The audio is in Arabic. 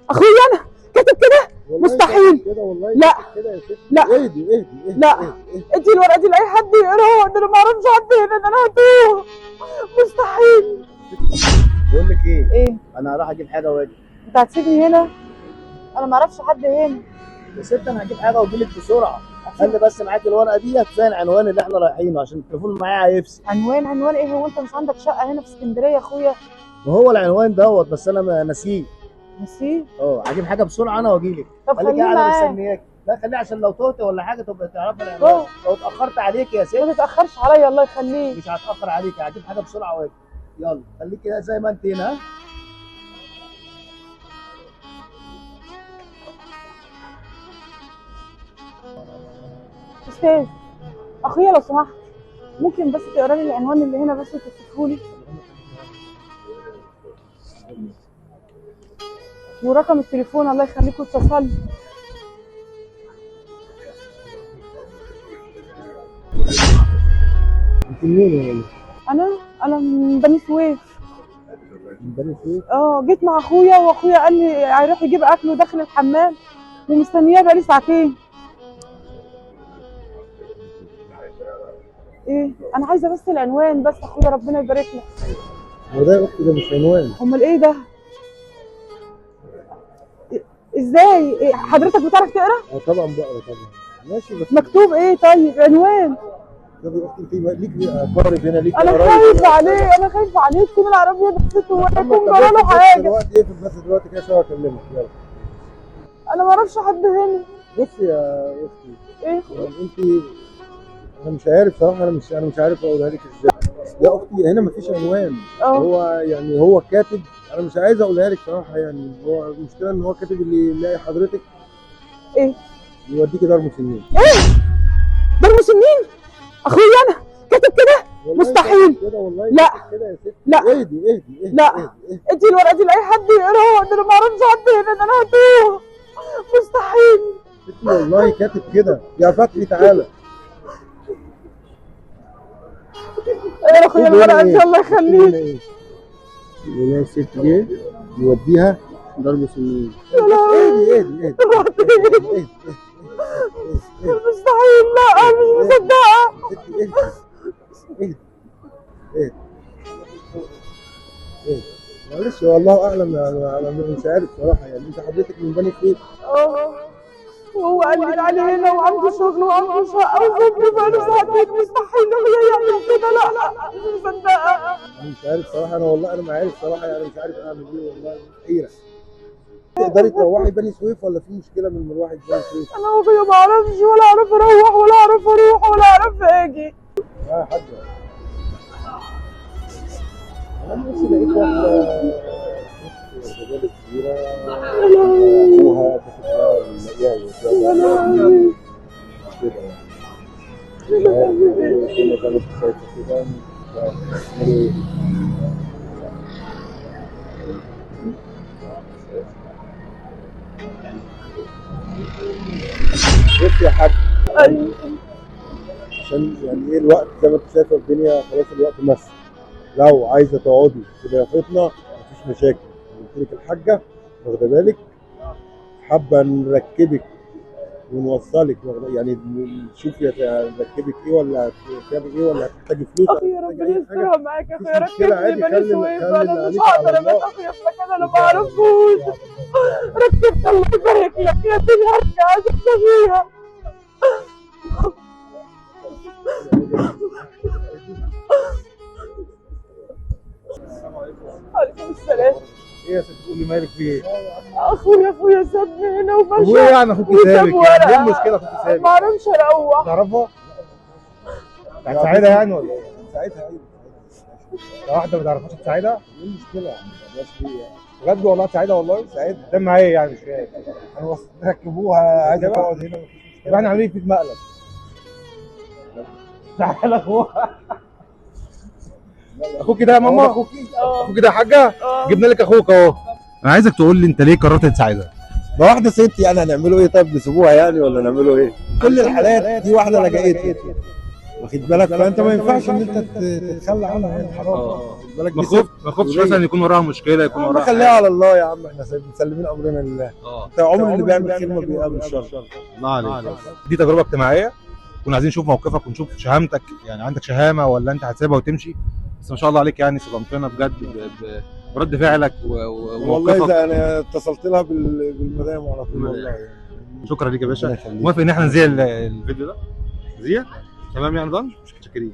اخويا انا كاتب كده؟ مستحيل. كده والله لا كده يا ست. لا اهدي. لا، ادي الورقه دي لاي حد يقراها، ده انا ما اعرفش حد هنا، ده انا هتوه. مستحيل. بقول لك ايه؟ انا هروح اجيب حاجه واجي. انت هتسيبني هنا؟ انا ما اعرفش حد هنا. يا ست انا هجيب حاجه واجي لك بسرعه. خلي بس معاك الورقه دي هتلاقي العنوان اللي احنا رايحينه عشان التليفون معايا هيفصل. عنوان ايه؟ هو انت مش عندك شقه هنا في اسكندريه يا اخويا؟ وهو العنوان دوت بس انا نسيه. نسيه؟ هجيب حاجه بسرعه انا واجي لك. طب خليكي خليه قاعده معاك. مستنياك. لا خليه عشان لو تهت ولا حاجه تبقى تعرفي العنوان. لو اتاخرت عليك يا ست. ما تتاخرش عليا الله يخليك. مش هتاخر عليك، هجيب حاجه بسرعه واجي. يلا خليكي زي ما انت هنا. استاذ، اخويا لو سمحت ممكن بس تقرا لي العنوان اللي هنا بس وتوصفه لي، ورقم التليفون الله يخليكوا اتصل. انت منين يا انا من بني سويف. من بني سويف؟ جيت مع اخويا، واخويا قال لي هيروح يجيب اكل وداخل الحمام ومستنياه بقالي ساعتين. ايه؟ انا عايزه بس العنوان بس اخويا، ربنا يبارك لك. هو ده يا اختي ده مش عنوان. امال ايه ده؟ ازاي؟ إيه؟ حضرتك بتعرف تقرا؟ طبعا بقرا طبعا. ماشي بس مكتوب ايه طيب؟ عنوان. طب يا اختي انت ليك اقارب هنا ليك انا خايفه عليه، انا خايفه عليه تكون العربيه دست ويكون جرى له حاجه. دلوقتي اقفل بس دلوقتي كده شويه اكلمك. يلا انا ما اعرفش حد هنا. بصي يا اختي. ايه؟ انت انا مش عارف صراحه، انا مش عارف اقولها لك ازاي. يا اختي هنا مفيش عنوان. هو كاتب. انا مش عايز اقولها لك صراحه، يعني هو المشكله ان هو كاتب اللي يلاقي حضرتك ايه؟ يوديكي دار مسنين. ايه؟ دار مسنين؟ اخويا انا كاتب كده؟ مستحيل. كده والله. لا كده يا ست. لا اهدي. لا، ادي الورقه دي لاي حد يقراها، ده انا ما اعرفش حد هنا، ده انا هتوه. مستحيل. ست والله كاتب كده. يا فتحي تعالى. يا اخويا الورقه دي الله يخليك. يا الست دي يوديها دار مسنين. يا لهوي. اهدي. مستحيل. لا مش مصدقه. اهدي. معلش والله اعلم. انا مش عارف صراحه، يعني انت حضرتك من بني سويف؟ وهو قال لي تعالي هنا وعنده شغل وعنده شقه وسابني بقاله ساعتين. مستحيل هو يعمل كده. لا مش مصدقه. انا مش عارف صراحه. انا ما عارف صراحه، يعني مش عارف اعمل ايه والله. حيره. تقدري تروحي بني سويف ولا في مشكله من مروحك بني سويف؟ انا واخويا ما اعرفش، ولا اعرف اروح ولا اعرف اروح ولا اعرف اجي. يا حاجه انا بس لقيت واحده رجاله كبيره ابوها كده يعني كانت شايفه كده. بص يا حاج، عشان يعني ايه الوقت زي ما انت شايفه الدنيا خلاص الوقت مس. لو عايزه تقعدي في ضيافتنا مفيش مشاكل. قلت لك الحاجه واخده بالك، حابه نركبك ونوصلك، يعني نشوف نركبك ايه ولا هتركبي ايه ولا هتحتاجي فلوس. اخويا ربنا يسترها معاك يا اخويا. ركبني بني سويف، انا مش هقدر ابات اخويا في مكان انا ما اعرفوش. ركبت الله يبارك لك يا الدنيا ارجع اشوف فيها. عليكم السلام. ايه يا ست تقولي مالك في ايه؟ اخويا سابني هنا ومشى. وايه يعني اخوك سابك؟ يعني ايه المشكله اخوك سابك؟ ما اعرفش اروح. تعرفها؟ هتساعدها يعني ولا ايه؟ هتساعدها ايوه. لو واحده ما تعرفهاش تساعدها؟ ايه المشكله؟ بجد والله تساعدها والله؟ تساعدها ده معايا يعني مش فاهم. انا ركبوها عايزه تقعد هنا. يبقى احنا عاملين فيك مقلب. تعالى اخوها. اخوك ده يا ماما؟ اخوك ده يا حاجه؟ جبنا لك اخوك اهو. انا عايزك تقول لي انت ليه قررت تساعدها؟ ده واحده ست يعني هنعمله ايه؟ طيب نسيبوها يعني ولا نعمله ايه؟ كل الحالات دي واحده لجأت واخد بالك؟ فانت ما ينفعش ان انت تتخلى عنها، يعني حرام. واخد بالك؟ ما خفتش مثلا يكون وراها مشكله، يكون وراها خليها على الله يا عم، احنا مسلمين امرنا لله. انت عمر اللي بيعمل خير ما بيقابل شر. الله عليك. دي تجربه اجتماعيه، كنا عايزين نشوف موقفك ونشوف شهامتك، يعني عندك شهامه ولا انت هتسيبها وتمشي؟ بس ما شاء الله عليك، يعني صدمتنا بجد برد فعلك والله وموقفك. اذا انا اتصلت لها بالمدام على طول والله يعني. شكرا ليك يا ربنا باشا. يخليك. موافق ان احنا نذيع الفيديو ده؟ نذيع؟ تمام يعني ضن؟ شكرا.